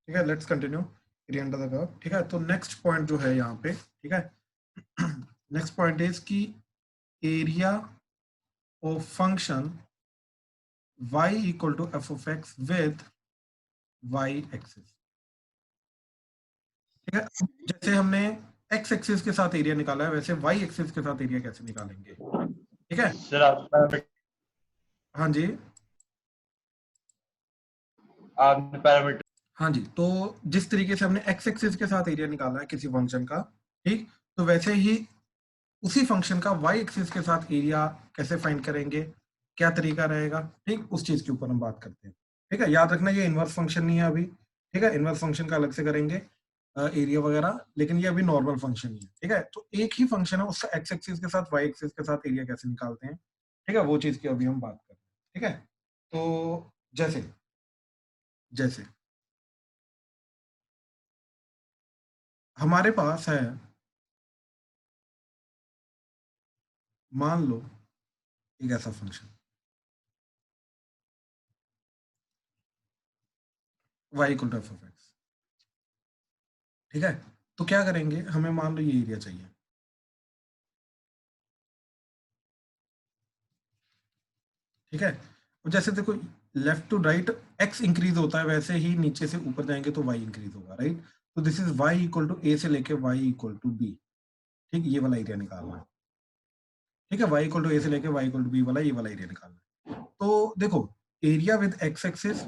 ठीक है, let's continue area under the curve. ठीक है, तो नेक्स्ट पॉइंट जो है यहाँ पे, ठीक है, नेक्स्ट पॉइंट इज कि area of function y equal to f of x with y axis. ठीक है, जैसे हमने x एक्सिस के साथ एरिया निकाला है, वैसे y एक्सिस के साथ एरिया कैसे निकालेंगे? ठीक है सर हाँ जी, आपने पैरामीटर हाँ जी, तो जिस तरीके से हमने x एक्सिस के साथ एरिया निकाला है किसी फंक्शन का, ठीक, तो वैसे ही उसी फंक्शन का y एक्सिस के साथ एरिया कैसे फाइंड करेंगे, क्या तरीका रहेगा, ठीक, उस चीज के ऊपर हम बात करते हैं। ठीक है, याद रखना ये इनवर्स फंक्शन नहीं है अभी। ठीक है, इनवर्स फंक्शन का अलग से करेंगे एरिया वगैरह, लेकिन ये अभी नॉर्मल फंक्शन ही है। ठीक है, तो एक ही फंक्शन है, उसका x एक्सिस के साथ y एक्सिस के साथ एरिया कैसे निकालते हैं, ठीक है, वो चीज की अभी हम बात करते हैं। ठीक है, तो जैसे जैसे हमारे पास है, मान लो एक ऐसा function y equal to f of x. ठीक है, तो क्या करेंगे, हमें मान लो ये एरिया चाहिए। ठीक है, और जैसे देखो left to right x increase होता है, वैसे ही नीचे से ऊपर जाएंगे तो y इंक्रीज होगा, राइट। तो this is y equal to a से लेके y इक्वल टू b। ठीक, ये वाला एरिया निकालना है। ठीक है, y इक्वल टू a से लेके y इक्वल टू b वाला, ये वाला एरिया निकालना है। तो देखो area with x axis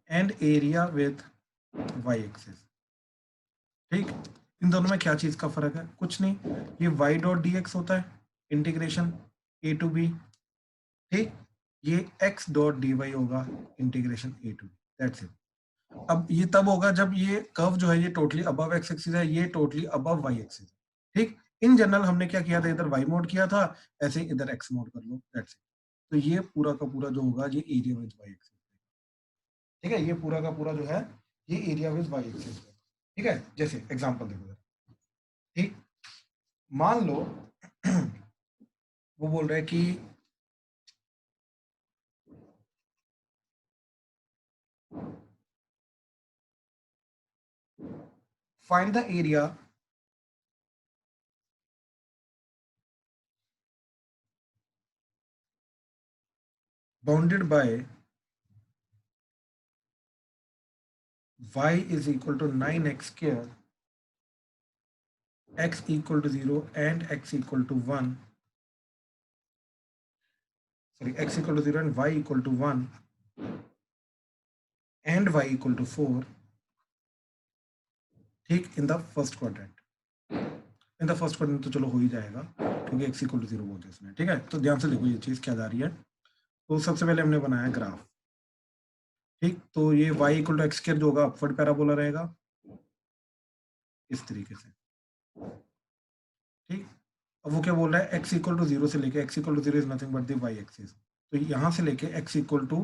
and area with y axis. ठीक, इन दोनों में क्या चीज का फर्क है, कुछ नहीं, ये y डॉट डी एक्स होता है इंटीग्रेशन a टू b। ठीक, ये x डॉट डी वाई होगा integration a to b, that's it. अब ये तब होगा जब ये कर्व जो है ये टोटली अबव एक्स एक्सिस है, ये टोटली अबव वाई एक्सिस है। ठीक, इन जनरल हमने क्या किया था, इधर वाई मोड किया था, ऐसे ही इधर एक्स मोड कर लो, दैट्स इट। तो ये पूरा का पूरा जो होगा ये एरिया विद वाई एक्सिस। ठीक है, ये पूरा का पूरा जो है ये एरिया विद वाई एक्सिस। ठीक है, जैसे एग्जांपल देखो जरा। ठीक, मान लो वो बोल रहा है कि find the area bounded bye y is equal to 9x square, x equal to 0 and x equal to 1, sorry, x equal to 0 and y equal to 1 and y equal to 4, ठीक, in the first quadrant. In the first quadrant तो चलो हो ही जाएगा क्योंकि x equal to 0 बोलते हैं इसमें। ठीक है, तो ध्यान से देखो ये चीज क्या जा रही है। तो सबसे पहले हमने बनाया ग्राफ। ठीक, तो ये y equal to x square जो होगा अपवर्ड पैराबोला रहेगा इस तरीके से। ठीक, अब वो क्या बोल रहा है, x इक्वल टू 0 से लेके x equal to 0 is nothing but the y axis. तो यहां से लेके x equal to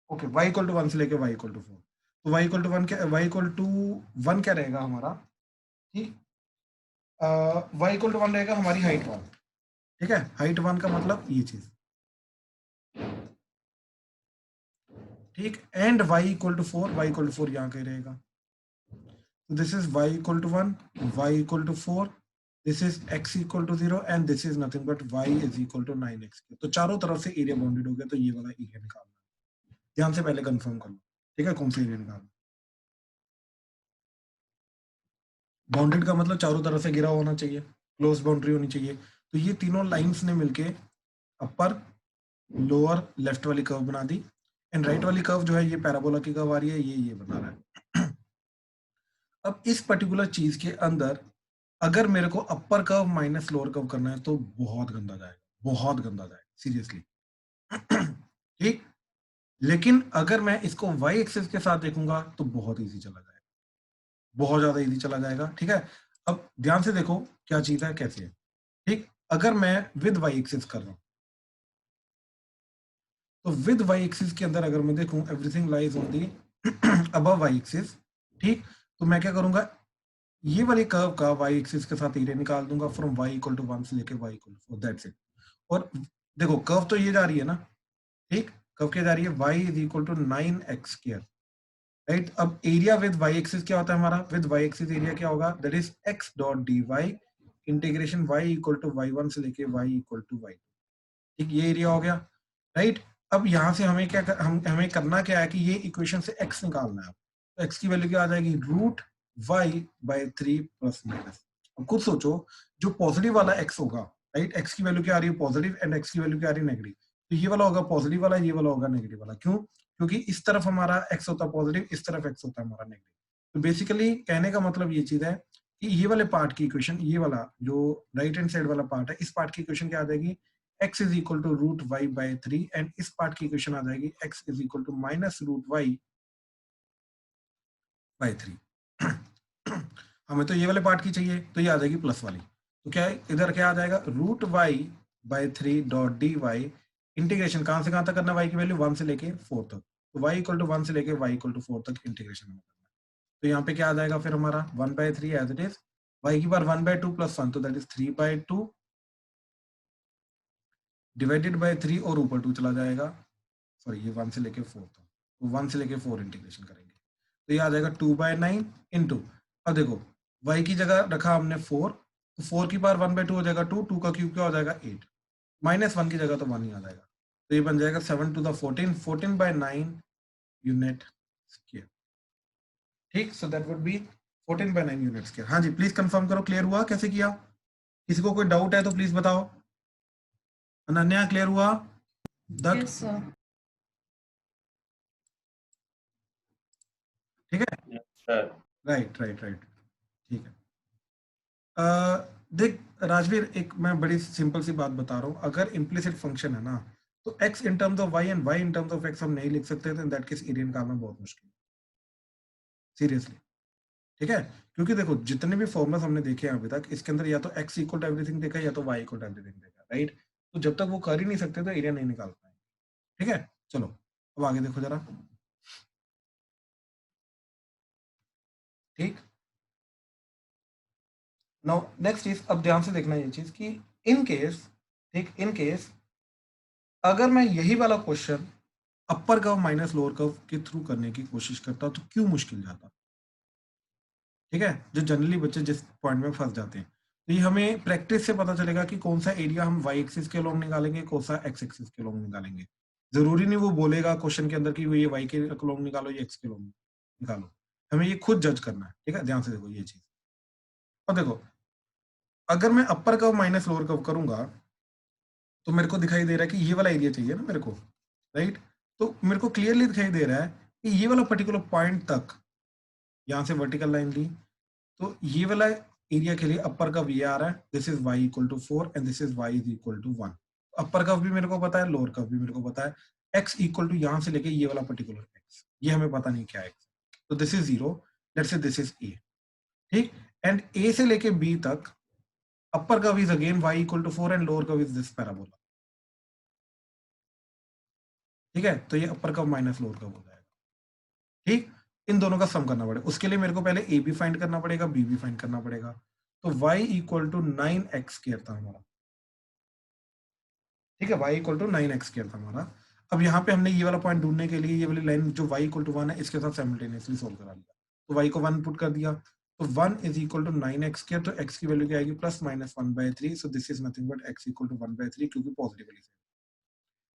okay y equal to 1 से लेके y इक्वल टू 4। तो y इक्वल टू 1 क्या, y इक्वल टू 1 क्या रहेगा हमारा, ठीक, y इक्वल टू 1 रहेगा हमारी हाइट 1। ठीक है, हाइट 1 का मतलब ये चीज। ठीक, and y equal to 4, y equal to 4 यहाँ कहीं रहेगा। तो this is y equal to 1, y equal to 4, this is x equal to 0 and this is nothing but y is equal to 9x। तो चारों तरफ से एरिया बाउंडेड हो गया, तो ये वाला एरिया निकालना है। ध्यान से पहले कंफर्म कर लो, ठीक है, कौन सा एरिया निकालना। बाउंडेड का मतलब चारों तरफ से घिरा होना चाहिए, क्लोज बाउंड्री होनी चाहिए। तो ये तीनों लाइंस ने मिलके अपर लोअर लेफ्ट वाली कर्व बना दी, एंड राइट वाली कर्व जो है ये पैराबोला की कर्व आ रही है, ये बना रहा है। अब इस पर्टिकुलर चीज के अंदर अगर मेरे को अपर कर्व माइनस लोअर कर्व करना है तो बहुत गंदा जाएगा, बहुत गंदा जाएगा सीरियसली। ठीक, लेकिन अगर मैं इसको वाई एक्सिस के साथ देखूंगा तो बहुत इजी चला जाएगा, बहुत ज्यादा इजी चला जाएगा। ठीक है, अब ध्यान से देखो क्या चीज है, कैसे है। ठीक, अगर मैं विद वाई एक्सिस कर रहा हूं तो विद वाई एक्सिस के अंदर अगर मैं देखूं everything lies on the above y axis. ठीक, तो मैं क्या करूंगा, ये वाली कर्व का वाई एक्सिस के साथ एरिया निकाल दूंगा फ्रॉम वाई इक्वल टू 1 से लेके y equal to 4, that's it. और देखो कर्व तो ये जा रही है ना, ठीक, कर्व क्या जा रही है, y is equal to 9x², right. अब एरिया विद y एक्सिस क्या होता है हमारा, विद y एक्सिस एरिया क्या होगा, that is x dot d y integration y equal to y1 से लेके y इक्वल टू y2, ठीक, ये एरिया हो गया, राइट। अब यहाँ से हमें हमें करना क्या है कि ये इक्वेशन से x निकालना है, तो x की वैल्यू क्या आ जाएगी, root y by 3 plus minus. अब खुद सोचो, जो पॉजिटिव वाला x होगा, राइट, x की वैल्यू क्या आ रही है पॉजिटिव एंड x की वैल्यू क्या आ रही है नेगेटिव, तो ये वाला होगा पॉजिटिव वाला, ये वाला होगा नेगेटिव वाला, क्यों, क्योंकि इस तरफ हमारा x होता है पॉजिटिव, इस तरफ x होता है हमारा नेगेटिव। तो बेसिकली कहने का मतलब ये चीज है कि ये वाले पार्ट की इक्वेशन, ये वाला जो राइट हैंड साइड वाला पार्ट है, इस पार्ट की इक्वेशन क्या आ जाएगी, x is equal to root y by 3, and इस पार्ट की इक्वेशन आ जाएगी x is equal to minus root y by 3। हमें तो ये वाले पार्ट की चाहिए, तो ये आ जाएगी प्लस वाली, तो क्या है इधर क्या आ जाएगा, root y by 3 dot d y integration कहां से कहां तक करना, y की वैल्यू 1 से लेके 4 तक, तो y इक्वल टू 1 से लेके y इक्वल टू 4 तक इंटीग्रेशन करना है। तो यहाँ पे क्या आ जाएगा फिर हमारा 1/3 एज इट इज, y की बार 1/2 प्लस 1, तो दैट इज 3/2 डिवाइडेड बाय 3, और ऊपर 2 चला जाएगा, सॉरी ये 1 से लेके 4 तक, तो 1 से लेके 4 इंटीग्रेशन करेंगे, तो ये आ जाएगा 2/9 इंटू, अब देखो y की जगह रखा हमने 4, तो 4 की पावर 1/2 हो जाएगा 2, 2 का क्यूब क्या हो जाएगा 8, माइनस 1 की जगह तो 1 ही आ जाएगा, तो ये बन जाएगा 7 टू द 14, 14/9 यूनिट स्क्वायर, ठीक, so that would B 14/9 unit square. हाँ जी प्लीज कंफर्म करो, क्लियर हुआ कैसे किया, किसी को कोई डाउट है तो प्लीज बताओ। अनन्या क्लियर हुआ, दत्त, Yes, sir. ठीक है, sir. राइट राइट राइट, ठीक है। देख राजवीर, एक मैं बड़ी सिंपल सी बात बता रहा हूँ, अगर इम्प्लिसिट फंक्शन है ना, तो x in terms of y and y in terms of x हम नहीं लिख सकते, तो इन दैट केस एरिया निकालना बहुत मुश्किल, सीरियसली, ठीक है, क्योंकि देखो जितने भी फॉर्मुलास हमने देखे हैं अभी तक, इसके अंदर या तो x इक्वल टू एवरीथिंग देखा है या तो y इक्वल टू एवरीथिंग देखा, राइट, तो जब तक वो कर ही नहीं सकते तो एरिया नहीं निकाल पाएंगे, ठीक है। चलो अब आगे देखो जरा, ठीक, नाउ नेक्स्ट चीज, अब ध्यान से देखना ये चीज कि इन केस, ठीक, इन केस अगर मैं यही वाला क्वेश्चन अपर कर्व माइनस लोअर कर्व के थ्रू करने की कोशिश करता तो क्यों मुश्किल जाता, ठीक है, जो जनरली बच्चे जिस पॉइंट में फंस जाते हैं, तो ये हमें प्रैक्टिस से पता चलेगा कि कौन सा एरिया हम y एक्सिस के लॉन्ग निकालेंगे, कौन सा x एक्सिस के लॉन्ग निकालेंगे। जरूरी नहीं वो बोलेगा क्वेश्चन के अंदर कि ये y के लॉन्ग निकालो, ये x के लॉन्ग निकालो, हमें ये खुद जज करना है, ठीक है, ध्यान से देखो ये चीज। और देखो अगर मैं अपर कर्व माइनस लोअर कर्व करूंगा, तो मेरे को दिखाई दे रहा है कि ये वाला एरिया चाहिए ना मेरे को, राइट, तो मेरे को क्लियरली दिखाई दे रहा है कि ये वाला पर्टिकुलर पॉइंट तक, यहाँ से वर्टिकल लाइन ली, तो ये वाला एरिया के लिए अपर कर्व ये आ रहा है, this is y equal to 4 and this is y is equal to 1, upper curve भी मेरे को पता है, लोअर कर्व भी मेरे को पता है, x इक्वल टू यहाँ से लेके ये वाला पर्टिकुलर x, ये हमें पता नहीं क्या x, तो this is 0, let's say this is a, ठीक, एंड a से लेके b तक upper curve is again y equal to 4 and lower curve is this parabola, ठीक है, तो ये upper curve minus lower curve हो जाएगा, ठीक, इन दोनों का सम करना पड़ेगा, उसके लिए मेरे को पहले ए बी फाइंड करना पड़ेगा, बी भी फाइंड करना पड़ेगा, तो y इक्वल टू 9x² था हमारा, ठीक है, y इक्वल टू 9x² था हमारा। अब यहाँ पे हमने ये वाला पॉइंट ढूंढने के लिए ये वाली लाइन जो y इक्वल टू 1 है इसके साथ साइमल्टेनियसली सोल्व करा लिया, तो y को 1 पुट कर दिया, तो 1 इज इक्वल टू 9x², तो x की वैल्यू क्या आएगी plus minus 1/3, so this is nothing but x equal to 1/3 क्योंकि पॉजिटिव वाली साइड,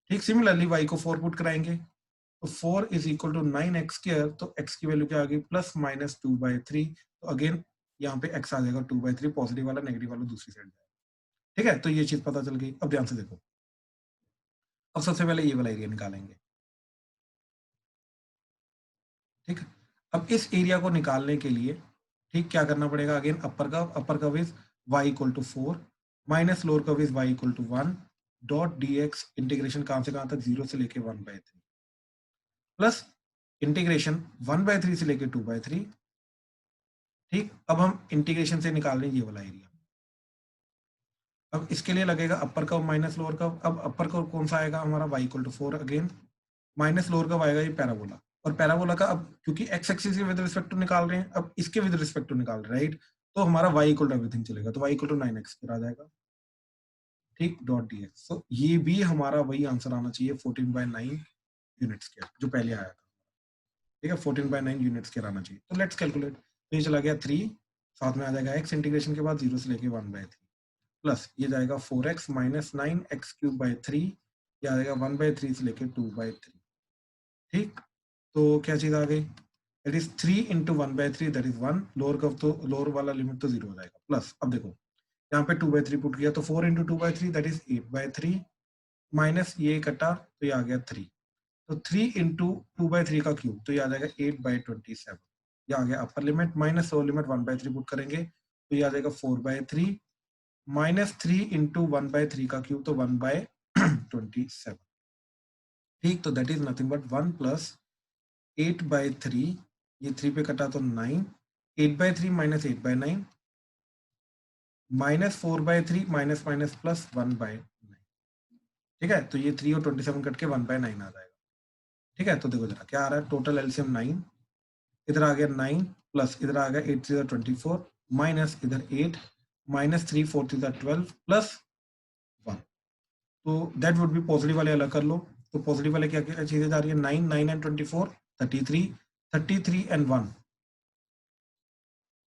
ठीक, सिमिलरली y को 4 पुट कराएंगे, तो 4 इज इक्वल टू 9x², तो x की वैल्यू क्या आ गई प्लस माइनस 2/3, तो अगेन यहाँ पे x आ जाएगा 2/3, पॉजिटिव वाला नेगेटिव वाला दूसरी साइड जाएगा, ठीक है, तो ये चीज पता चल गई। अब ध्यान से देखो, अब सबसे पहले ये वाला एरिया निकालेंगे, ठीक, अब इस एरिया को निकालने के लिए, ठीक, क्या करना पड़ेगा, again upper curve is y equal to 4 minus lower curve is y equal to 1 dot dx integration कहां से कहां तक 0 से लेके 1/3 प्लस इंटीग्रेशन 1/3 से लेके 2/3, ठीक, अब हम इंटीग्रेशन से निकाल रहे हैं ये वाला एरिया, अब इसके लिए लगेगा upper curve minus lower curve, अब अपर कर्व कौन सा आएगा हमारा y equal to 4 again, minus lower curve आएगा ये पैराबोला, और पैराबोला का अब क्योंकि x एक्सिस के विद रिस्पेक्ट टू निकाल रहे हैं, अब इसके विद रिस्पेक्ट टू निकाल रहे हैं, राइट, तो हमारा y इक्वल टू एवरीथिंग चलेगा, तो y इक्वल टू 9x आ जाएगा, ठीक, डॉट डी एक्स। तो ये भी हमारा वही आंसर आना चाहिए 14/9 यूनिट स्केयर जो पहले आया था। ठीक है, 14/9 यूनिट स्केयर आना चाहिए। तो लेट्स कैलकुलेट। तो ये चला गया 3, साथ में आ जाएगा x इंटीग्रेशन के बाद 0 से लेके 1/3 प्लस ये जाएगा 4x माइनस 9x³ 3, ये आ जाएगा 1/3 से लेके 2/3। ठीक, तो क्या चीज आ गई, that is 3 into 1/3 that is 1, lower curve तो लोअर वाला लिमिट तो 0 हो जाएगा, प्लस अब देखो यहाँ पे 2/3 पुट किया तो 4 इंटू 2/3 दैट इज 8/3, माइनस ये कटा तो ये आ गया 3, तो 3 इंटू 2/3 का क्यूब तो ये आ जाएगा 8/27, ये आ गया upper limit, minus lower limit 1/3 put करेंगे तो ये आ जाएगा 4/3, माइनस 3 इंटू 1/3 का क्यूब तो 1/27। ठीक, तो that is nothing but 1 plus 8/3, ये 3 पे कटा तो 9, 8/3 minus 8/9, minus 4/3 minus minus plus 1/9। ठीक है, तो ये 3 और 27 कट के 1/9 आ जाएगा। ठीक है, तो देखो जरा क्या आ रहा है, टोटल एलसीएम 9, इधर आ गया 9 प्लस इधर आ गया 8 3 24 माइनस इधर 8 माइनस 3 4 3 12 प्लस 1, तो दैट वुड बी पॉजिटिव वाले अलग कर लो। तो पॉजिटिव वाले क्या क्या चीजें जा रही है, 9 9 एंड 24 33, 33 एंड 1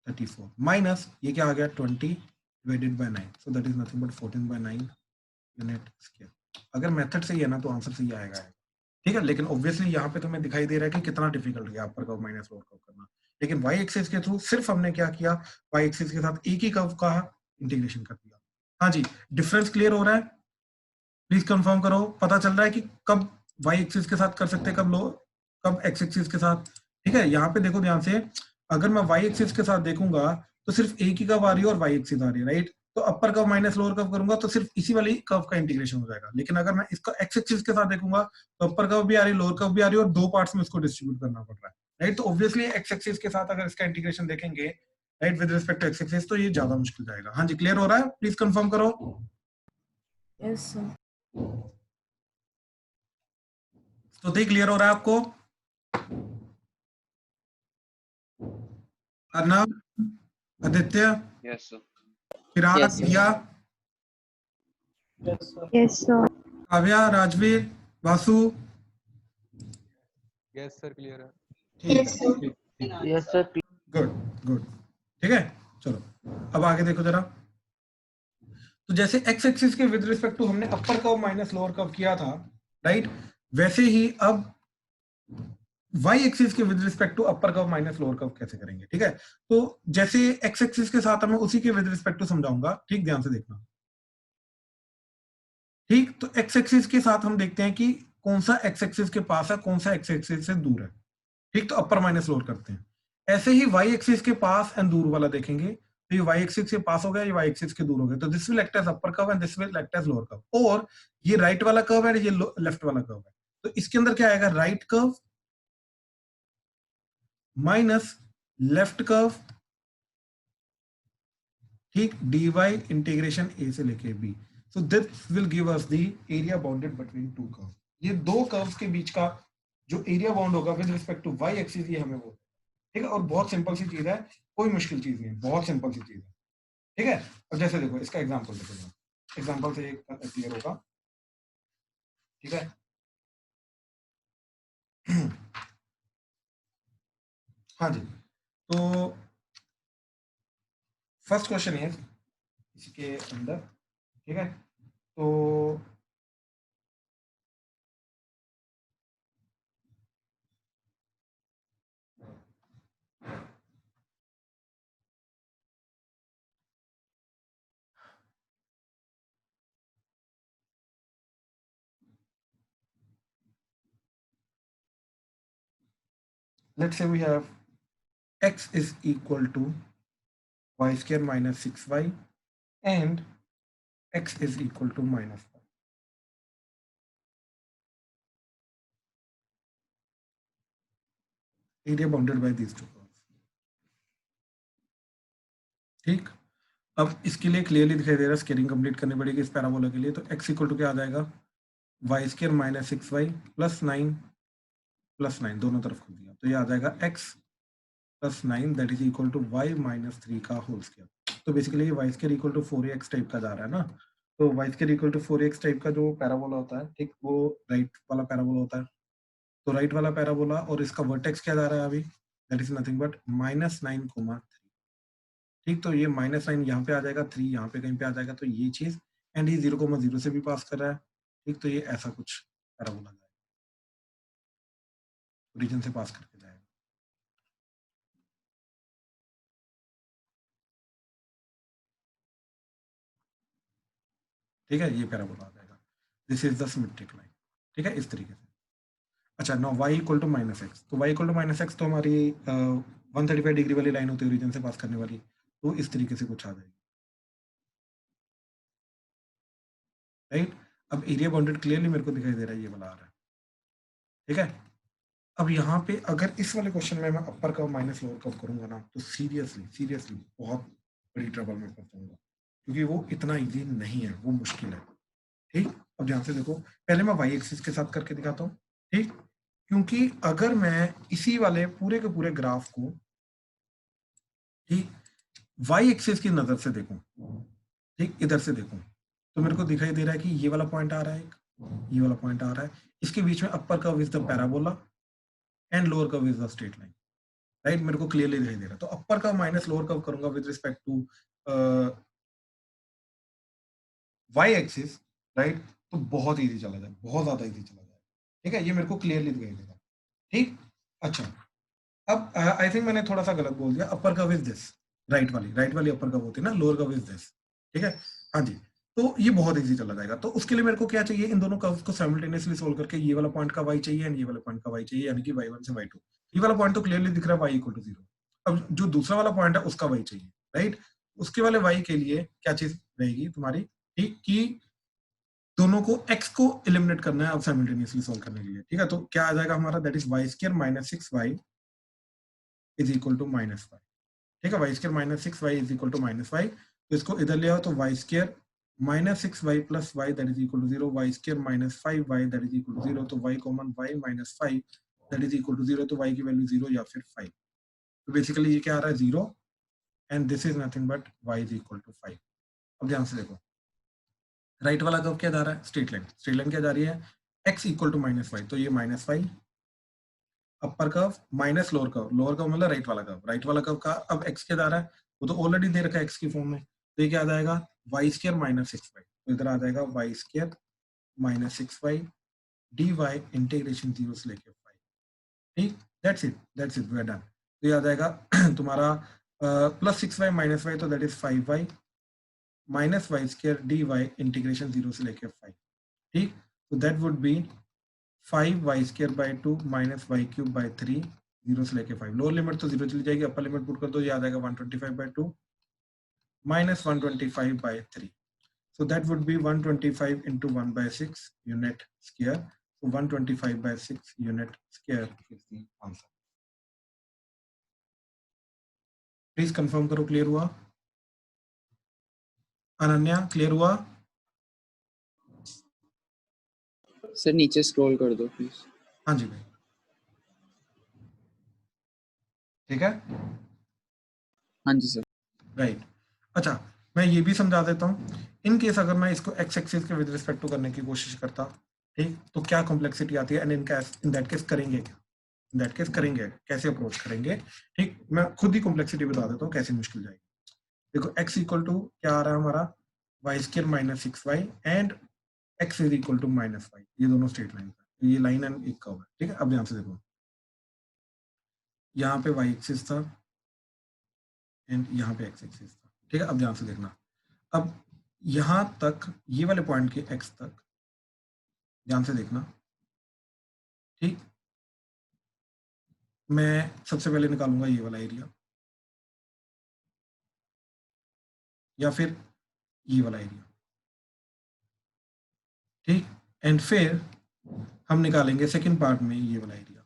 34 माइनस ये क्या आ गया 20 divided by 9, so that is nothing but 14/9 unit square. अगर मेथड सही है ना तो आंसर सही आएगा। ठीक है, लेकिन ऑब्वियसली यहाँ पे तुम्हें दिखाई दे रहा है कि कितना डिफिकल्ट है अपर कर्व माइनस लोअर कर्व करना, लेकिन वाई एक्सिस के थ्रू सिर्फ हमने क्या किया, वाई एक्सिस के साथ एक ही कर्व का इंटीग्रेशन कर दिया। हाँ जी, डिफरेंस क्लियर हो रहा है, प्लीज कंफर्म करो, पता चल रहा है कि कब वाई एक्सिस के साथ कर सकते हैं, कब एक्स एक्सिस के साथ। ठीक है, यहाँ पे देखो ध्यान से, अगर मैं वाई एक्सिस के साथ देखूंगा तो सिर्फ एक ही कर्व आ रही है और वाई एक्सिस आ रही है, राइट, तो upper curve minus lower curve करूंगा तो सिर्फ इसी वाली कर्व का इंटीग्रेशन हो जाएगा। लेकिन अगर मैं इसका एक्स एक्सिस के साथ देखूंगा तो अपर कर्व भी आ रही है लोअर कर्व भी आ रही है और दो पार्ट्स में इसको डिस्ट्रीब्यूट करना पड़ रहा है, राइट। तो ऑब्वियसली एक्स एक्सिस के साथ अगर इसका इंटीग्रेशन देखेंगे, right, with respect to x axis, तो ये ज्यादा मुश्किल जाएगा। हाँ जी, क्लियर हो रहा है, प्लीज कंफर्म करो। Yes sir. तो क्लियर हो रहा है आपको? Arnab, Aditya, Yes, sir. चिराग, Yes, sir. दिया, Yes, sir. Kavya, Rajveer, Vasu, yes sir clear है। Yes, sir. Yes, sir. Good good. ठीक है, चलो अब आगे देखो जरा। तो जैसे एक्स एक्सिस के विद रिस्पेक्ट टू हमने अपर कर्व माइनस लोअर कर्व किया था, राइट, वैसे ही अब वाई एक्सिस के with respect to upper curve minus lower curve कैसे करेंगे। ठीक है, तो जैसे एक्स एक्सिस के साथ मैं उसी के विद रिस्पेक्ट टू समझाऊंगा, ठीक, ध्यान से देखना। ठीक, तो एक्स एक्सिस के साथ हम देखते हैं कि कौन सा एक्स एक्सिस के पास है, कौन सा एक्स एक्सिस से दूर है। ठीक, तो अपर माइनस लोअर करते हैं। ऐसे ही वाई एक्सिस के पास एंड दूर वाला देखेंगे, तो ये वाई एक्सिस के पास हो गया, ये वाई एक्सिस के दूर हो गया, तो this will act as upper curve and this will act as lower curve. और ये राइट वाला कर्व है, ये लेफ्ट वाला कर्व है, तो इसके अंदर क्या आएगा, right curve minus left curve, ठीक, dy इंटीग्रेशन a से लेके b, so this will give us the area bounded between two curve. ये दो कर्व्स के बीच का जो एरिया बाउंड होगा with respect to y axis, ये हमें वो, ठीक है, और बहुत सिंपल सी चीज है, कोई मुश्किल चीज नहीं है, बहुत सिंपल सी चीज है। ठीक है, अब जैसे देखो इसका एग्जांपल देखो, एग्जांपल से क्लियर होगा। ठीक है, हाँ जी, तो फर्स्ट क्वेश्चन है इसके अंदर, ठीक है, तो let's say we have x is equal to y square minus 6y and x is equal to minus 1. Area bounded by these two curves. ठीक, अब इसके लिए क्लियरली दिखाई दे रहा है, स्केलिंग कंप्लीट करनी पड़ेगी इस पैराबोला के लिए, तो x इक्वल टू क्या आ जाएगा, Y square minus 6y plus 9 दोनों तरफ कर दिया, तो ये आ जाएगा x plus 9 that is equal to y minus 3 का होल स्क्वायर। तो बेसिकली ये y square equal to 4ax type का जा रहा है ना, तो y square equal to 4x type का जो पैराबोला होता है, ठीक, वो राइट वाला पैराबोला होता है। तो राइट वाला पैराबोला और इसका वर्टेक्स क्या जा रहा है अभी, दैट इज नथिंग बट -9, 3। ठीक, तो ये -9 यहाँ पे आ जाएगा, 3 यहाँ पे कहीं पे आ जाएगा, तो ये चीज, एंड ये 0,0 से भी पास कर रहा है। ठीक, तो ये ऐसा कुछ पैराबोला जाएगा, ओरिजिन से पास करके जाएगा। ठीक है, ये पैराबोला आ जाएगा, this is the symmetric line. ठीक है, इस तरीके से। अच्छा, now y equal to -x, तो y इक्वल टू -x तो हमारी 135 डिग्री वाली लाइन होती है ओरिजिन से पास करने वाली, तो इस तरीके से कुछ आ जाएगी। राइट, अब एरिया बाउंडेड क्लियरली मेरे को दिखाई दे रहा है, ये वाला आ रहा है। ठीक है, अब यहाँ पे अगर इस वाले क्वेश्चन में मैं अपर कर्व माइनस लोअर कर्व करूंगा ना, तो सीरियसली बहुत बड़ी ट्रबल में फंस जाऊंगा, क्योंकि वो इतना इजी नहीं है, वो मुश्किल है। ठीक, अब ध्यान से देखो, पहले मैं वाई एक्सिस के साथ करके दिखाता हूँ। ठीक, क्योंकि अगर मैं इसी वाले पूरे के पूरे ग्राफ को, ठीक, वाई एक्सिस की नजर से देखूं, ठीक, इधर से देखूं, तो मेरे को दिखाई दे रहा है कि ये वाला पॉइंट आ रहा है, ये वाला पॉइंट आ रहा है, इसके बीच में upper curve is the parabola and lower curve is the straight line. Right, मेरे को क्लियरली दिखाई दे रहा है। तो upper curve minus lower curve करूंगा with respect to Y axis, right, तो बहुत इजी चला जाए, बहुत ज्यादा इजी चला जाए। ठीक है, ये मेरे को क्लियरली दिखाई देगा। ठीक, अच्छा, अब आई थिंक मैंने थोड़ा सा गलत बोल दिया, अपर कर्व इज दिस, राइट वाली अपर कर्व होती है ना, लोअर कर्व इज दिस। ठीक है, हाँ जी, तो ये बहुत इजी चला जाएगा। तो उसके लिए मेरे को क्या चाहिए, इन दोनों कर्व्स को साइमल्टेनियसली सोल्व करके ये वाला पॉइंट का y चाहिए एंड ये वाला पॉइंट का y चाहिए, यानी कि y1 से y2। ये वाला पॉइंट तो क्लियरली दिख रहा है y इक्वल टू 0। अब जो दूसरा वाला पॉइंट है उसका y चाहिए, राइट, उसके वाले y के लिए क्या चीज रहेगी तुम्हारी, ठीक, कि दोनों को x को एलिमिनेट करना है अब साइमल्टेनियसली सोल्व करने के लिए। ठीक है, तो क्या आ जाएगा हमारा, that is y square minus 6y is equal to -y। ठीक है, y square minus 6y is equal to -y, तो इसको इधर ले आओ, तो y square minus 6y plus y that is equal to 0, y square minus 5y that is equal to 0, तो y common y minus 5 that is equal to 0, तो y की value 0 या फिर 5। तो बेसिकली ये क्या आ रहा है, 0, and this is nothing but y is equal to 5। अब ध्यान से देखो, राइट वाला कर्व क्या जा रहा है, स्ट्रेट लाइन क्या जा रही है, x इक्वल टू -y, तो ये -y, अपर कर्व माइनस लोअर कर्व मतलब राइट वाला कर्व का अब x क्या जा रहा है, वो तो ऑलरेडी दे रखा है x की फॉर्म में, तो ये क्या आ जाएगा, y स्क्वायर माइनस 6y, तो इधर आ जाएगा y square minus 6y dy integration 0 से लेके 5। ठीक, that's it we are done. तो ये आ जाएगा तुम्हारा प्लस 6y माइनस y, तो that is 5y minus y square dy integration 0 से लेके 5। ठीक, तो that would be 5y square by 2 minus y cube by 3, 0 से लेके 5। लोअर लिमिट तो 0 चली जाएगी, अपर लिमिट पुट कर दो, ये आ जाएगा 125 by 2 minus 125 by 3। So that would be 125 into 1 by 6 unit square. So 125 by 6 unit square is the answer. Please confirm करो, क्लियर हुआ? अनन्या क्लियर हुआ? सर नीचे स्क्रॉल कर दो प्लीज। हाँ जी भाई, ठीक है, हाँ जी सर। राइट। अच्छा, मैं ये भी समझा देता हूँ, इन केस अगर मैं इसको एक्स एक्सिस के विद रिस्पेक्ट टू करने की कोशिश करता, ठीक, तो क्या कॉम्प्लेक्सिटी आती है, एंड इन दैट केस करेंगे क्या, इन दैट केस करेंगे कैसे अप्रोच करेंगे। ठीक, मैं खुद ही कॉम्प्लेक्सिटी बता देता हूँ कैसे मुश्किल जाएगी। देखो x इक्वल टू क्या आ रहा है हमारा, y square minus 6y and x is equal to -y, ये दोनों स्ट्रेट लाइन है, ये लाइन एंड एक कर्व है। ठीक है, अब ध्यान से देखो, यहाँ पे y एक्सिस था एंड यहाँ पे x एक्सिस था। ठीक है, अब ध्यान से देखना, अब यहाँ तक ये वाले पॉइंट के x तक ध्यान से देखना। ठीक, मैं सबसे पहले निकालूंगा ये वाला एरिया या फिर ये वाला एरिया। ठीक, एंड फिर हम निकालेंगे सेकंड पार्ट में ये वाला एरिया।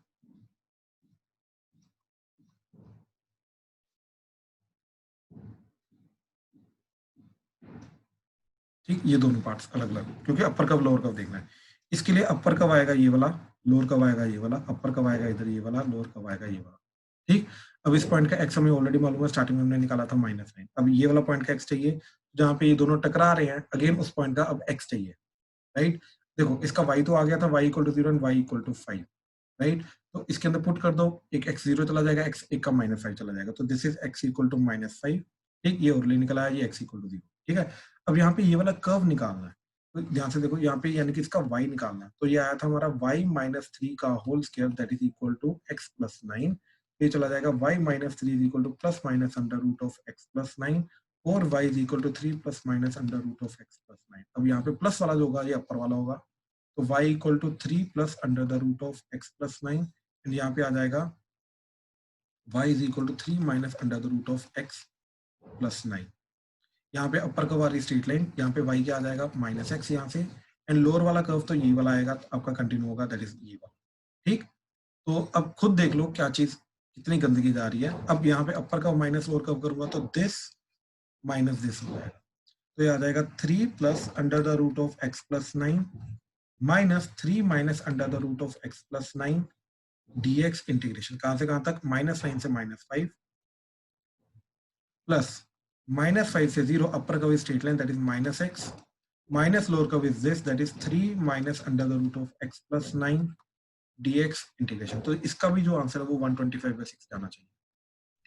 ठीक, ये दोनों पार्ट्स अलग अलग, क्योंकि अपर कब लोअर कब देखना है। इसके लिए अपर कब आएगा ये वाला, लोअर कब आएगा ये वाला, अपर कब आएगा इधर ये वाला, लोअर कब आएगा ये वाला। ठीक, अब इस पॉइंट का x हमें ऑलरेडी मालूम है, स्टार्टिंग में हमने निकाला था -9। अब ये वाला पॉइंट का x चाहिए, जहां पे ये दोनों टकरा रहे हैं, अगेन उस पॉइंट का अब x चाहिए, राइट। देखो इसका y तो आ गया था, y = 0 एंड y = 5, राइट। तो इसके अंदर पुट कर दो, एक x 0 चला जाएगा, x एक का -5 चला जाएगा, तो दिस इज x = -5, ठीक। ये और निकला है, ये x = 0, ठीक है। अब यहाँ पे ये वाला कर्व निकालना है, तो ध्यान से देखो यहाँ पे, यानी कि इसका y निकालना है, तो ये आया था हमारा y - 3 का whole square that is equal to x + 9। ये चला जाएगा y - 3 is equal to ± √(x + 9) और y is equal to 3 ± √(x + 9)। अब यहाँ पे प्लस वाला जो होगा ये अपर वाला होगा, तो y equal to 3 ± √(x + 9) and यहाँ पे आ जाएगा y is equal to 3 − √(x + 9)। यहाँ पे अपर कर्व वाली स्ट्रेट लाइन, यहाँ पे y क्या आ जाएगा -x यहाँ से, एंड लोअर वाला कर्व तो ये वाला आएगा, तो आपका कंटिन्यू होगा, दैट इज ये वाला, ठीक। तो अब खुद देख लो क्या चीज कितनी गंदगी जा रही है। अब यहाँ पे upper curve minus lower curve करूंगा तो दिस माइनस दिस हो जाएगा, तो ये आ जाएगा 3 ± √(x + 9) minus 3 − √(x + 9) dx integration कहां से कहां तक, -9 से -5 प्लस -5 से 0, upper curve straight line that is -x, minus lower curve is this that is 3 − √(x + 9) dx integration. तो इसका भी जो आंसर है वो 125/6 जाना चाहिए,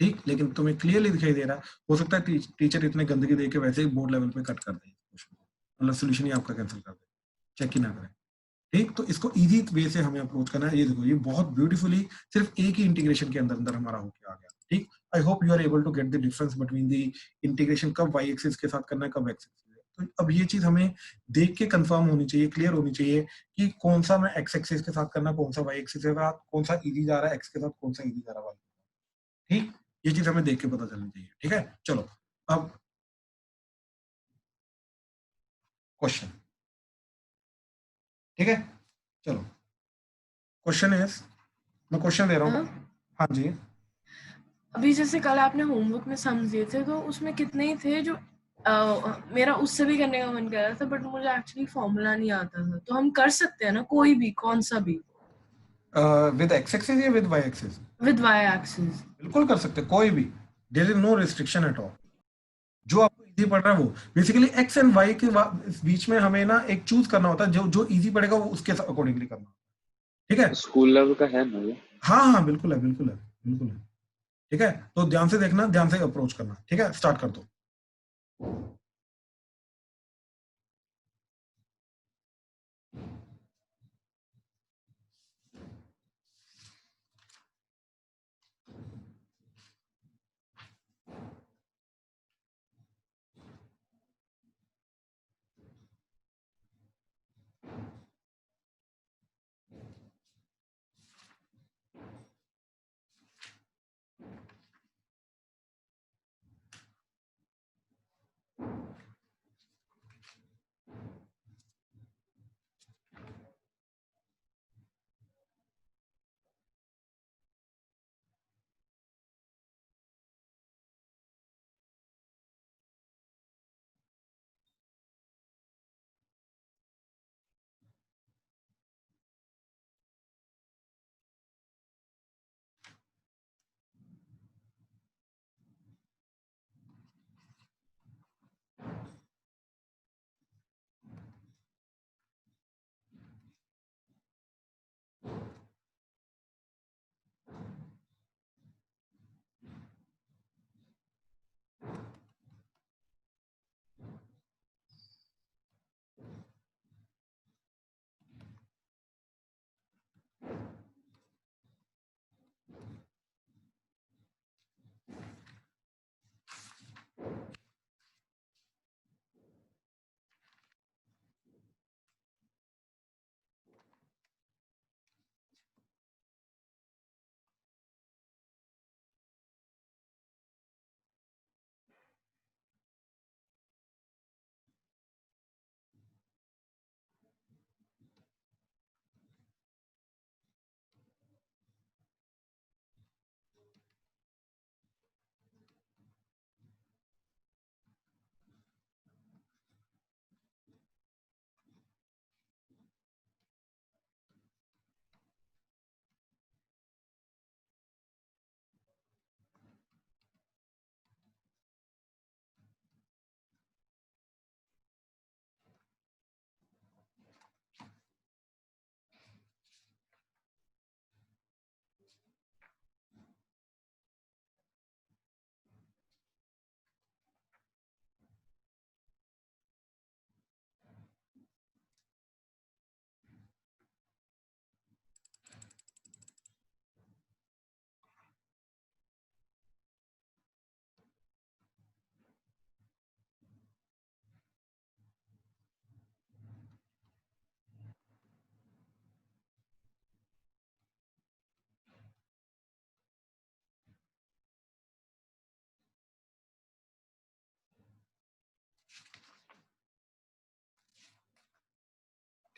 ठीक। लेकिन तुम्हें क्लियरली दिखाई दे रहा है, हो सकता है टीचर इतने गंदगी दे के वैसे ही बोर्ड लेवल पे कट कर दे, मतलब सोल्यूशन ही आपका कैंसिल कर दे, चेक ही ना करें, ठीक। तो इसको इजी वे से हमें अप्रोच करना है। ये देखो, ये बहुत ब्यूटीफुली सिर्फ एक ही इंटीग्रेशन के अंदर अंदर हमारा होके आ गया, ठीक। I hope you are able to get the difference between the integration, कब वाई एक्सिस के साथ करना है, कब एक्स एक्सिस। तो अब ये चीज हमें देख के कंफर्म होनी चाहिए, क्लियर होनी चाहिए कि कौन सा मैं एक्स एक्सिस के साथ करना, कौन सा वाई एक्सिस के साथ, कौन सा इजी जा रहा है एक्स के साथ, कौन सा इजी जा रहा है वाई, ठीक। ये चीज हमें देख के पता चलनी चाहिए, ठीक है। चलो अब क्वेश्चन, ठीक है। चलो क्वेश्चन इज, मैं क्वेश्चन दे रहा हूँ, हाँ जी। अभी जैसे कल आपने होमवर्क में सम दिए थे, तो उसमें कितने ही थे जो मेरा उससे भी करने का मन कर रहा था, बट मुझे एक्चुअली फॉर्मूला नहीं आता था। तो हम कर सकते हैं ना, कोई भी, कौन सा भी, विद एक्स एक्सिस या with y axis? With y axis? बिल्कुल कर सकते हैं, कोई भी, there is no restriction at all. जो आपको इजी पड़ रहा है वो, बेसिकली एक्स एंड वाई के बीच में हमें ना एक चूज करना होता है, जो जो इजी पड़ेगा वो उसके अकॉर्डिंगली करना, ठीक है। स्कूल लेवल का है ना ये? हाँ हाँ बिल्कुल है, बिल्कुल है, बिल्कुल है, ठीक है। तो ध्यान से देखना, ध्यान से अप्रोच करना, ठीक है। स्टार्ट कर दो।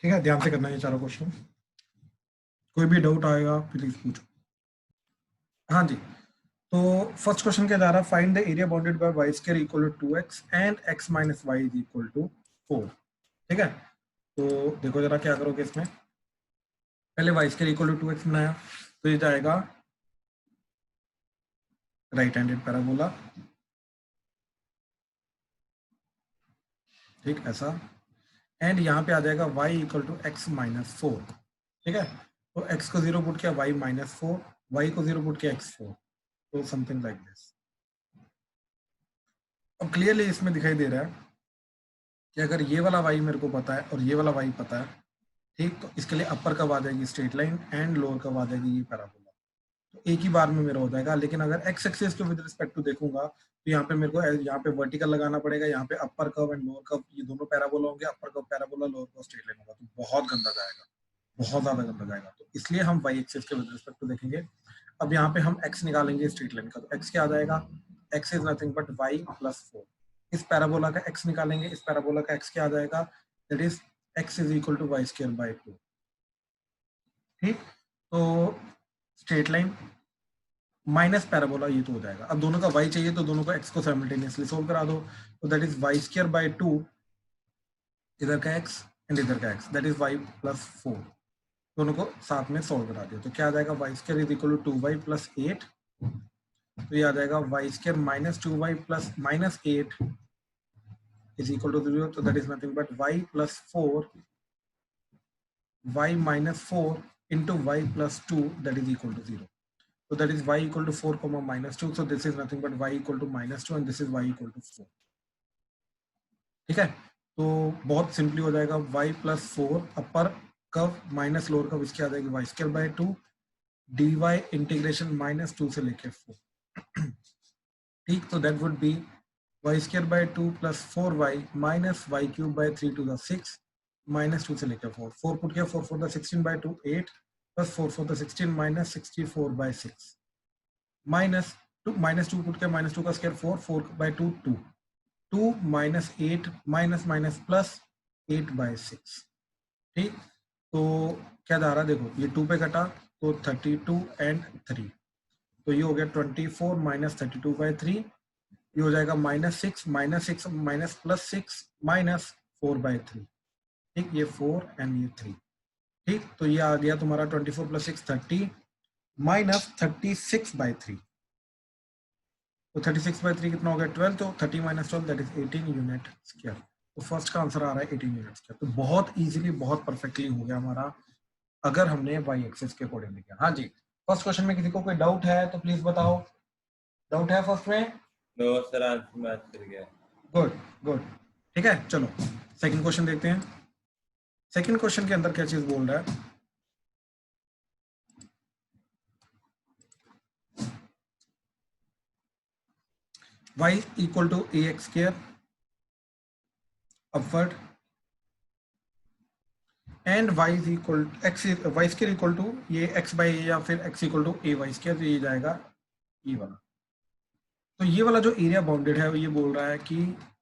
ठीक है, ध्यान से करना है चारों क्वेश्चन, कोई भी डाउट आएगा प्लीज पूछो। हाँ जी, तो फर्स्ट क्वेश्चन क्या जा रहा है, find the area bounded by y square equal to 2x and x minus y is equal to 4। ठीक है, तो देखो जरा क्या करोगे इसमें, पहले Y square equal to 2x बनाया, तो ये जाएगा राइट हैंडेड पैराबोला, ठीक ऐसा, एंड यहाँ पे आ जाएगा y equal to x minus 4। ठीक है, तो x को 0 पुट किया, y माइनस 4, y को 0 पुट किया, x 4, तो समथिंग लाइक दिस। अब क्लियरली इसमें दिखाई दे रहा है कि अगर ये वाला y मेरे को पता है और ये वाला y पता है, ठीक, तो इसके लिए अपर कब आ जाएगी स्ट्रेट लाइन एंड लोअर कब आ जाएगी ये पैराबोला, तो एक ही बार में मेरा हो जाएगा। लेकिन अगर x एक्सिस के विद रिस्पेक्ट टू देखूंगा तो यहाँ पे मेरे को यहाँ पे वर्टिकल लगाना पड़ेगा, यहाँ पे upper curve and lower curve, ये दोनों पैराबोला होंगे, upper curve parabola, lower curve straight line होगा, तो बहुत गंदा जाएगा, बहुत ज्यादा गंदा जाएगा। तो इसलिए हम y एक्सिस के विद रिस्पेक्ट टू देखेंगे। अब यहाँ पे हम x निकालेंगे स्ट्रेट लाइन का, तो x क्या आ जाएगा, x is nothing but y plus 4। इस पैराबोला का x निकालेंगे, इस पैराबोला का x क्या आ जाएगा, that is x is equal to y square by 2। ठीक, तो स्ट्रेट लाइन माइनस पैराबोला ये तो हो जाएगा। अब दोनों का y चाहिए तो दोनों को x को साइमल्टेनियसली सोल्व करा दो, तो that is y square by 2, इधर का x एंड इधर का x, that is y plus 4, दोनों को साथ में सोल्व करा दिया, तो क्या आ जाएगा, y square is equal to 2y plus 8, तो ये आ जाएगा y square minus 2y plus minus 8 is equal to 0, तो that is nothing but y plus 4, y minus 4 into y plus 2 that is equal to 0. So that is y equal to 4 comma minus 2. So this is nothing but y equal to minus 2 and this is y equal to 4. ठीक है, तो बहुत simply हो जाएगा y plus 4 upper curve minus lower curve, इसकी आ जाएगी y square by 2 dy integration minus 2 से लेके 4। ठीक, तो that would be y square by 2 plus 4y minus y cube by 3 to the 6 minus 2 से लेकर 4, 4 पुट किया, 4 4 the 16 by 2 8 plus 4 4 the 16 minus 64 by 6 minus 2 put किया, माइनस 2 का square 4, 4 by 2 2 2 minus 8 minus minus plus 8 by 6। ठीक, तो क्या जा रहा है, देखो ये 2 पे कटा तो 32 एंड 3, तो ये हो गया 24 माइनस 32 बाय 3, ये हो जाएगा minus 6 minus plus 6 minus 4 by 3। ठीक, ये 4 एंड ये 3। ठीक, तो ये आ गया तुम्हारा 24 प्लस 6 30 माइनस 36 बाय 3, तो 36 बाय 3 कितना हो गया 12, तो 30 minus 12 that is 18 unit square. तो फर्स्ट का आंसर आ रहा है 18 यूनिट स्क्वायर। तो बहुत इजीली, बहुत परफेक्टली हो गया हमारा, अगर हमने वाई एक्सिस के अकॉर्डिंग किया। हाँ जी, फर्स्ट क्वेश्चन में किसी को कोई डाउट है तो प्लीज बताओ, डाउट है फर्स्ट में? नो सर, आंसर मैच कर गया। गुड गुड, ठीक है, चलो सेकंड क्वेश्चन देखते हैं। सेकंड क्वेश्चन के अंदर क्या चीज बोल रहा है, y equal to ax square upward and y is equal x, y square equal to ये x बाय a या फिर x equal to a y square, तो ये जाएगा ये वाला। तो ये वाला जो एरिया बाउंडेड है वो ये बोल रहा है कि,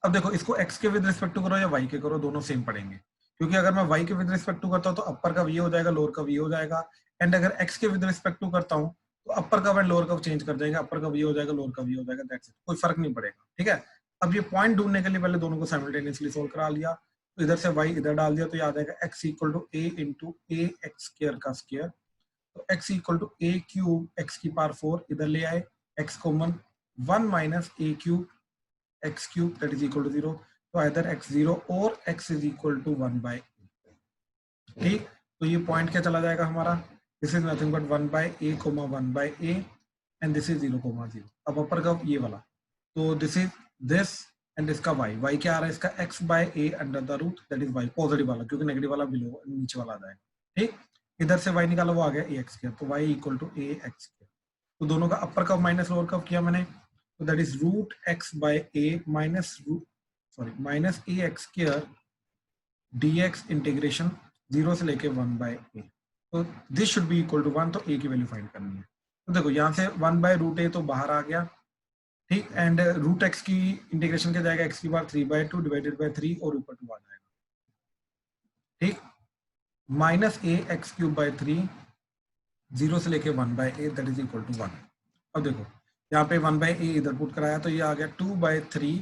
अब देखो इसको x के विद रिस्पेक्ट टू करो या y के करो, दोनों सेम पड़ेंगे, क्योंकि अगर मैं y के विद रिस्पेक्ट टू करता हूँ तो अपर का ये हो जाएगा, लोअर का ये हो जाएगा, एंड अगर x के विद रिस्पेक्ट टू करता हूँ तो अपर का एंड लोअर का चेंज कर देगा, अपर का ये हो जाएगा, लोअर का ये हो जाएगा, दैट्स इट, कोई फर्क नहीं पड़ेगा। ठीक है, अब ये पॉइंट ढूंढने के लिए पहले दोनों को साइमल्टेनियसली सोल्व करा लिया, तो इधर से y इधर डाल दिया, तो याद आएगा x equal to a into a x square का स्क्वायर, तो x equal to a cube x की पावर 4, इधर ले आए x common 1 minus a cube x cube that is equal to 0, तो इधर x 0 और x is equal to 1 by. ठीक, तो ये पॉइंट क्या चला जाएगा हमारा, this is nothing but 1 by a comma 1 by a and this is 0 comma 0। अब अपर का ये वाला, तो दिस इज दिस एंड इसका y क्या आ रहा है, इसका x by a under the root that is y, positive वाला, क्योंकि नेगेटिव वाला बिलो नीचे वाला आ जाएगा। ठीक, इधर से y निकाला, वो आ गया ax स्क्वायर, तो y equal to ax square, तो दोनों का upper curve minus lower curve किया मैंने, तो that is root x by a minus minus ax square dx integration 0 से लेके 1 बाय a, तो this should be equal to 1, तो a की वैल्यू फाइंड करनी है। तो देखो यहाँ से 1 बाय रूट a तो बाहर आ गया, ठीक, एंड रूट x की इंटीग्रेशन क्या जाएगा, x की पावर 3 बाय 2 डिवाइडेड बाय 3 और ऊपर 2 आ जाएगा। ठीक, minus a x cube by 3 0 से लेके 1 by a that is equal to 1। अब देखो यहाँ पे 1 बाय ए इधर पुट कराया तो ये आ गया 2 बाय 3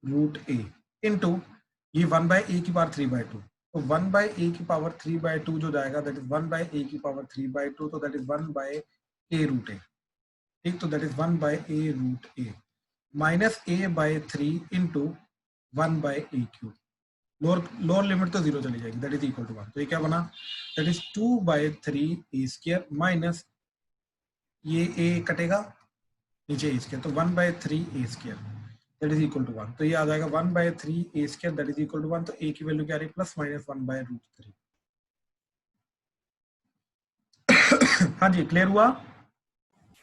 रूट ए इंटू ये 1 बाय ए की पावर 3 बाय 2, तो 1 बाय ए की पावर 3 बाय 2 जो जाएगा दैट इज 1 बाय ए की पावर 3 बाय 2, तो that is 1 by a root a. ठीक, तो that is 1 by a root a minus a by 3 into 1 by a cube. Lower limit तो 0 चली जाएगी दैट इज इक्वल टू 1, तो ये क्या बना that is 2 by 3 a square minus ये ए कटेगा नीचे ए स्क्वायर, तो 1 by 3 a square that is equal to 1, तो ये आ जाएगा 1 by 3 a square that is equal to 1, तो ए की वैल्यू क्या आ रही है प्लस माइनस 1 बाय रूट 3। हाँ जी क्लियर हुआ?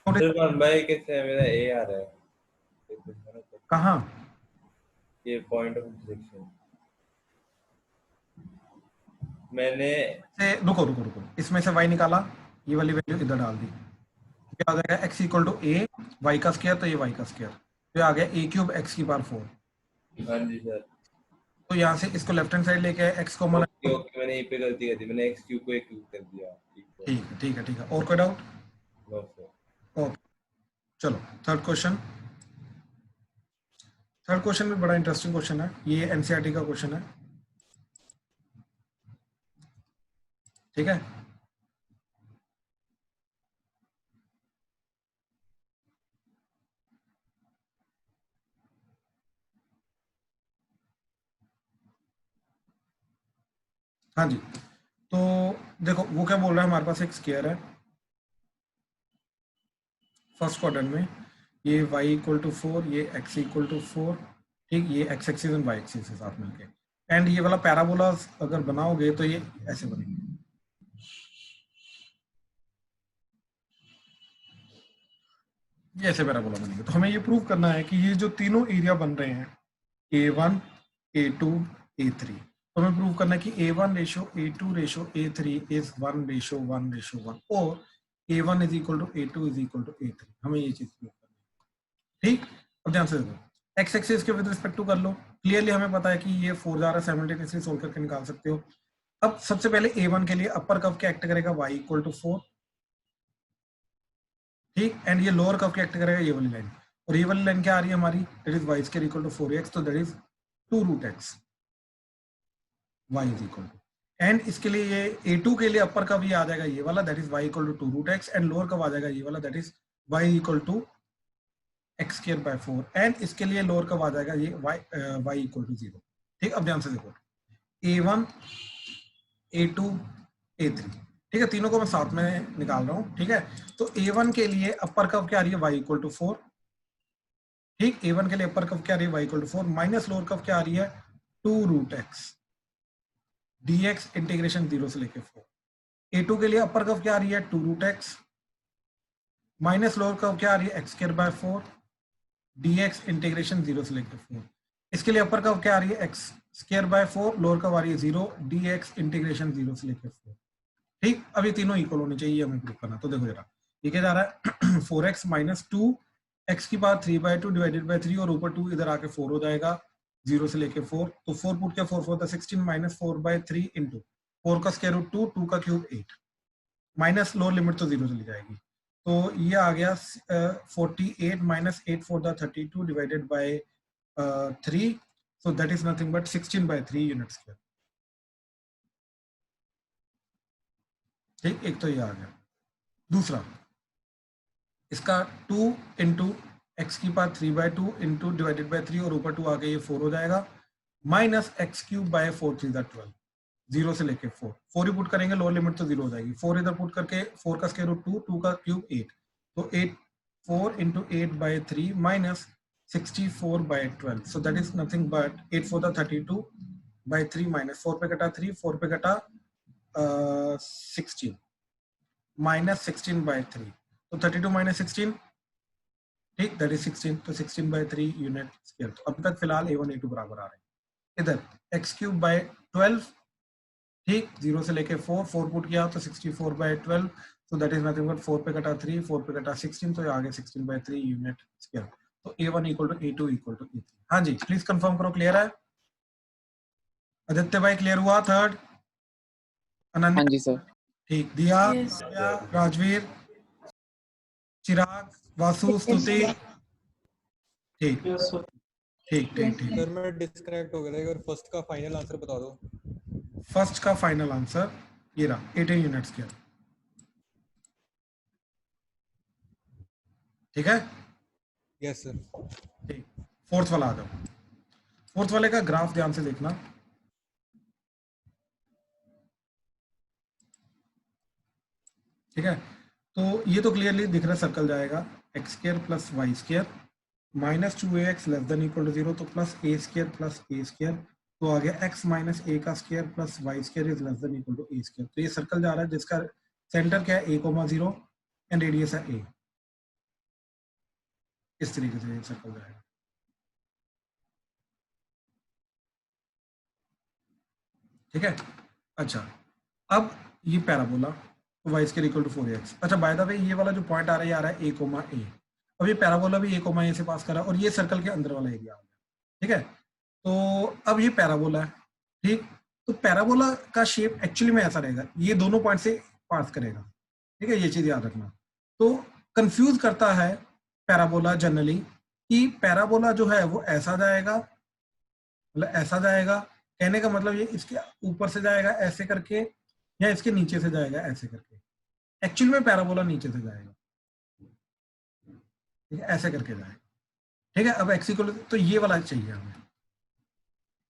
सर 1 बाय कैसे मेरा ए आ रहा है कहाँ? ये पॉइंट ऑफ इंटरसेक्शन मैंने से रुको इसमें से y निकाला, ये वाली वैल्यू इधर डाल दी, क्या आ जाएगा x equal to a y का स्क्वायर, तो ये y का स्क्वायर, तो आ गया a क्यूब x की पावर 4। हाँ जी सर तो यहाँ से इसको लेफ्ट हैंड साइड लेके आए x कॉमन। ओके मैंने ए पे गलती कर दी, मैंने x क्यूब को a क्यूब कर दिया। ठीक है और कोई डाउट? No sir. ओके चलो थर्ड क्वेश्चन भी बड़ा इंटरेस्टिंग क्वेश्चन है, ये एनसीईआरटी का क्वेश्चन है। ठीक है, हाँ जी, तो देखो वो क्या बोल रहा है, हमारे पास एक स्क्वायर है फर्स्ट क्वाड्रेंट में, ये y इक्वल टू 4, ये x इक्वल टू 4, ठीक, ये x axis and y axis के साथ मिलके, एंड ये वाला पैराबोला अगर बनाओगे तो ये ऐसे बनेंगे। ये ऐसे पैराबोला बनेंगे, तो हमें ये प्रूव करना है कि ये जो तीनों एरिया बन रहे हैं A1, A2, A3, तो हमें प्रूव करना है कि A1 ratio A2 ratio A3 is 1 ratio 1 ratio 1 और A1 is equal to A2 is equal to A3, हमें ये चीज प्रूव करनी है। ठीक, अब ध्यान से देखो एक्स एक्सिस के विद रिस्पेक्ट टू कर लो, क्लियरली हमें पता है कि ये 4 जा रहा है, साइमल्टेनियसली सोल्व करके निकाल सकते हो। अब सबसे पहले A1 के लिए अपर कर्व क्या एक्ट करेगा y इक्वल टू 4, ठीक, एंड ये लोअर कर्व क्या एक्ट करेगा ये वाली लाइन, और ये वाली लाइन क्या आ रही है हमारी, that is y square equal to 4x, तो that is 2 root x, y is equal to, and इसके लिए ये A2 के लिए अपर कर्व ये आ जाएगा ये वाला, that is y equal to 2 root x, and lower curve आ जाएगा ये वाला, that is y equal to x square by 4, and इसके लिए लोअर कर्व आ जाएगा ये y इक्वल टू 0। ठीक, अब ध्यान से देखो A1, A2, A3, ठीक है, तीनों को मैं साथ में निकाल रहा हूँ। ठीक है, तो A1 के लिए अपर कर्व क्या आ रही है y इक्वल टू 4, ठीक, A1 के लिए अपर कर्व क्या आ रही है y equal to 4 minus lower curve क्या आ रही है 2 रूट x dx इंटीग्रेशन 0 से लेके 4। A2 के लिए अपर कर्व क्या आ रही है 2 root x minus lower curve क्या आ रही है x square by 4 dx integration 0 से लेके 4। इसके लिए अपर कर्व क्या आ रही है x square by 4, lower curve आ रही है 0 dx इंटीग्रेशन 0 से लेके 4। ठीक, अब ये तीनों इक्वल होने चाहिए हमें प्रूव करना, तो देखो जरा ये क्या जा रहा है 4x माइनस 2 x की पावर 3 बाय 2 डिवाइडेड बाय 3 और ऊपर 2 इधर आके 4 हो जाएगा 0 से लेके 4, तो 4 पुट क्या 4 4 16 माइनस 4 बाय 3 इंटू 4 का स्क्वायर रूट 2, 2 का क्यूब 8, माइनस लोअर लिमिट तो 0 चली जाएगी, तो ये आ गया 48 minus 8 4 the 32 divided by 3, so that is nothing but 16 by 3 unit square. ठीक, एक तो ये आ गया। दूसरा इसका 2 इंटू एक्स की power 3 by 2 into divided by 3 और ऊपर 2 आके ये 4 हो जाएगा, माइनस एक्स क्यूब बाय 4 3 12, 0 से लेके 4, 4 ही पुट करेंगे लोअर लिमिट तो 0 हो जाएगी, 4 इधर पुट करके 4 का स्क्वायर रूट 2, 2 का क्यूब 8, तो 8 4 into 8 by 3 minus 64 by 12, so that is nothing but 8 4 the 32 by 3 minus 4 पे कटा 3, 4 पे कटा 16 माइनस 16 बाय 3, तो 32 माइनस 16, ठीक, दैट इज 16, तो 16 बाय 3 यूनिट स्क्वायर। तो अभी तक फिलहाल A1 A2 बराबर आ रहे हैं। इधर एक्स क्यूब बाय 12, ठीक, 0 से लेके 4 4 पुट किया तो 64 बाय 12, तो दैट इज नथिंग बट 4 पे कटा 3, 4 पे कटा 16, तो ये आ गया 16 बाय 3 यूनिट स्क्वायर। तो A1 equal to A2 equal to A3। हाँ जी प्लीज कंफर्म करो, क्लियर है? आदित्य भाई क्लियर हुआ? थर्ड अनन्या हाँ जी सर। ठीक, दिया, Yes. काव्या, राजवीर, चिराग, वासु, स्तुति ठीक ठीक ठीक ठीक। सर मैं डिस्कनेक्ट हो गया था, एक बार फर्स्ट का फाइनल आंसर बता दो। फर्स्ट का फाइनल आंसर ये रहा 18 यूनिट्स के। ठीक है, यस सर। ठीक। फोर्थ वाला आ जाओ। फोर्थ वाले का ग्राफ ध्यान से देखना। ठीक है, तो ये तो क्लियरली दिख रहा है, सर्कल जाएगा x square plus y square minus 2ax less than equal to 0, तो plus a square plus a square, तो आ गया x माइनस a का square plus y square is less than equal to a square. तो ये circle जा रहा है जिसका सेंटर क्या है a,0 एंड रेडियस है a। इस तरीके से ये सर्कल जाएगा। ठीक है, अच्छा अब ये parabola y square equal to 4ax। अच्छा बाय द वे ये वाला जो पॉइंट आ रहा है ये आ रहा है a,a। अब ये पैराबोला भी a,a से पास कर रहा है और ये सर्कल के अंदर वाला एरिया आ गया। ठीक है, तो अब ये पैराबोला है। ठीक, तो पैराबोला का शेप एक्चुअली में ऐसा रहेगा, ये दोनों पॉइंट से पास करेगा। ठीक है, ये चीज याद रखना। तो कंफ्यूज करता है पैराबोला जनरली कि पैराबोला जो है वो ऐसा जाएगा, मतलब ऐसा जाएगा, कहने का मतलब ये इसके ऊपर से जाएगा ऐसे करके या इसके नीचे से जाएगा ऐसे करके। एक्चुअल में पैराबोला नीचे से जाएगा। ठीक है, ऐसे करके जाएगा। ठीक है, अब एक्स इक्वल तो ये वाला चाहिए हमें,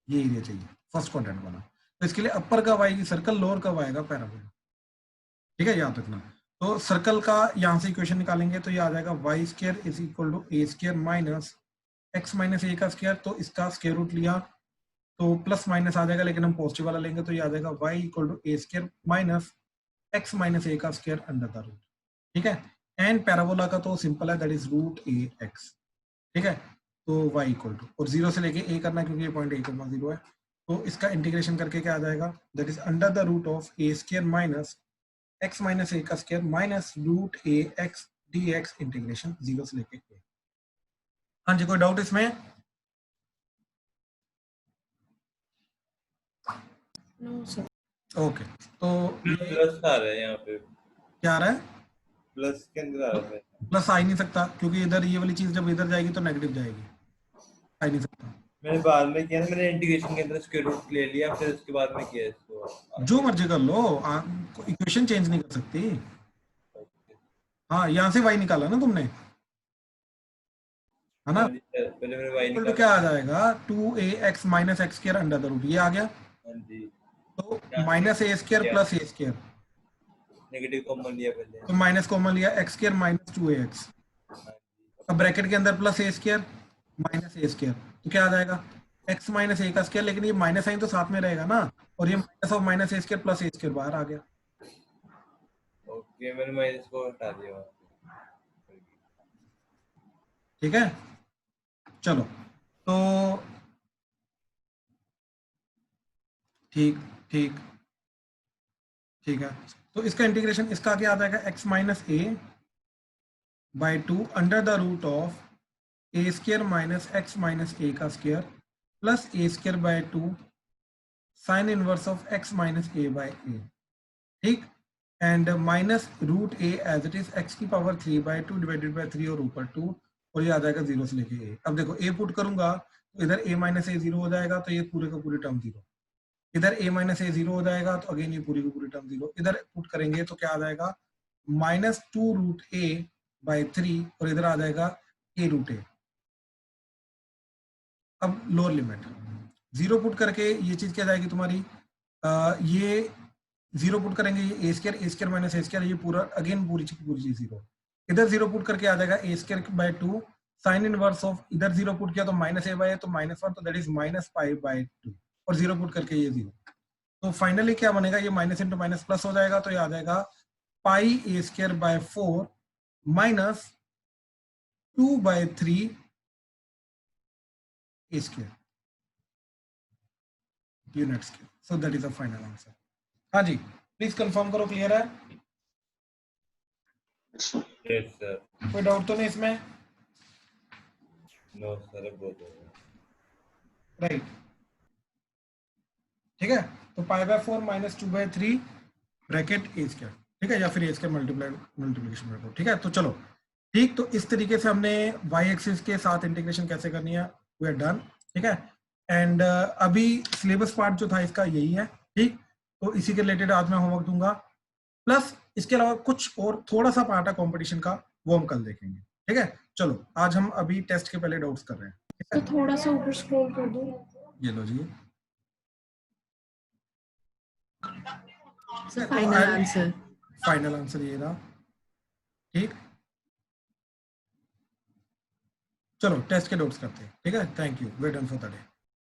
ये एरिया चाहिए फर्स्ट क्वाड्रेंट वाला। तो इसके लिए अपर कब आएगी सर्कल, लोअर कब आएगा पैराबोला। ठीक है, याद रखना। तो सर्कल का यहां से इक्वेशन निकालेंगे तो ये आ जाएगा Y square is equal to a square minus X minus a का स्क्र, तो इसका स्क्वायर रूट लिया तो प्लस माइनस आ जाएगा, लेकिन हम पॉजिटिव वाला लेंगे तो ये आ जाएगा Y equal to a square minus X minus a का स्क्वायर अंडर द रूट। ठीक है, एंड पैराबोला का तो सिंपल है, that is root a x. ठीक है, तो वाई इक्वल टू और 0 से लेके a करना क्योंकि ये पॉइंट a,0 है, तो इसका इंटीग्रेशन करके क्या आ जाएगा, that is under the root of a square minus X minus a का square minus root a X D X integration 0 से लेके a। हाँ जी, कोई डाउट इसमें? No, sir. ओके, तो प्लस आ रहा है यहाँ पे, क्या आ रहा है? प्लस के अंदर आ रहा है। प्लस आ ही नहीं सकता क्योंकि इधर ये वाली चीज जब इधर जाएगी तो नेगेटिव जाएगी, आ ही नहीं सकता। मैंने बाद में किया ना, मैंने इंटीग्रेशन के अंदर स्क्वायर रूट ले लिया, फिर उसके बाद में किया इसको। जो मर्जी कर लो, इक्वेशन चेंज नहीं कर सकती। हाँ, यहाँ से y निकाला ना तुमने, है ना? पहले मैंने वाई तो क्या आ जाएगा 2ax minus x square under the root, ये आ गया। हाँ जी, तो minus a square plus a square, negative common लिया पहले। तो माइनस कॉमन लिया एक्स स्क्वायर माइनस 2ax। अब ब्रैकेट के अंदर plus a square minus a square, तो क्या आ जाएगा एक्स माइनस ए का स्क्वायर, लेकिन ये माइनस साइन तो साथ में रहेगा ना, और ये minus of minus a square plus a square बाहर आ गया। ओके, मैंने माइनस को हटा दिया। ठीक है, चलो तो ठीक ठीक ठीक है, तो इसका इंटीग्रेशन इसका क्या आ जाएगा X minus a by 2 under the root of a square minus X minus a का square plus a square by 2 sine inverse of X minus a by a. ठीक, and minus root a as it is X की power 3/2 divided by 3 और ऊपर 2, और ये आ जाएगा 0 से लेके a। अब देखो a पुट करूंगा तो इधर a माइनस ए 0 हो जाएगा, तो ये पूरे का पूरी टर्म 0। इधर a माइनस ए 0 हो जाएगा, तो अगेन ये पूरी की पूरी टर्म 0। इधर पुट करेंगे तो क्या आ जाएगा माइनस 2 रूट a बाई 3, और इधर आ जाएगा a रूट a। अब लोअर लिमिट 0 पुट करके ये चीज क्या जाएगी तुम्हारी, ये 0 पुट करेंगे, ये a square minus a square, ये पूरा अगेन पूरी चीज 0। इधर 0 पुट करके आ जाएगा a square by 2 sine inverse of, इधर 0 पुट किया तो माइनस ए बाय, तो -1, तो that is minus pi by 2, और 0 पुट करके ये 0। तो फाइनली क्या बनेगा, ये माइनस इंटू माइनस प्लस हो जाएगा, तो ये आ जाएगा pi a square by 4 minus 2/3 a square unit square. So that is the final answer. हाँ जी, प्लीज कंफर्म करो, क्लियर है? Yes sir. कोई डाउट तो नहीं इसमें? नो सर, बहुत हो गया। राइट, ठीक है, तो pi by 4 minus 2/3 bracket A square, ठीक है, या फिर ए स्क्वायर मल्टीप्लिकेशन ब्रैकेट, ठीक है। तो चलो ठीक, तो इस तरीके से हमने वाई एक्सिस के साथ इंटीग्रेशन कैसे करनी है वी आर डन, ठीक है। एंड अभी सिलेबस पार्ट जो था इसका यही है, ठीक। तो इसी के रिलेटेड आज मैं होमवर्क दूंगा, प्लस इसके अलावा कुछ और थोड़ा सा पार्ट है कंपटीशन का, वो हम कल देखेंगे, ठीक है। चलो आज हम अभी टेस्ट के पहले डाउट्स कर रहे हैं, ठीक तो है? थोड़ा सा ऊपर स्क्रॉल कर दो। ये लो जी, फाइनल आंसर। फाइनल आंसर ये रहा, ठीक। चलो टेस्ट के डाउट्स करते हैं, ठीक है। Thank you, way done for the day.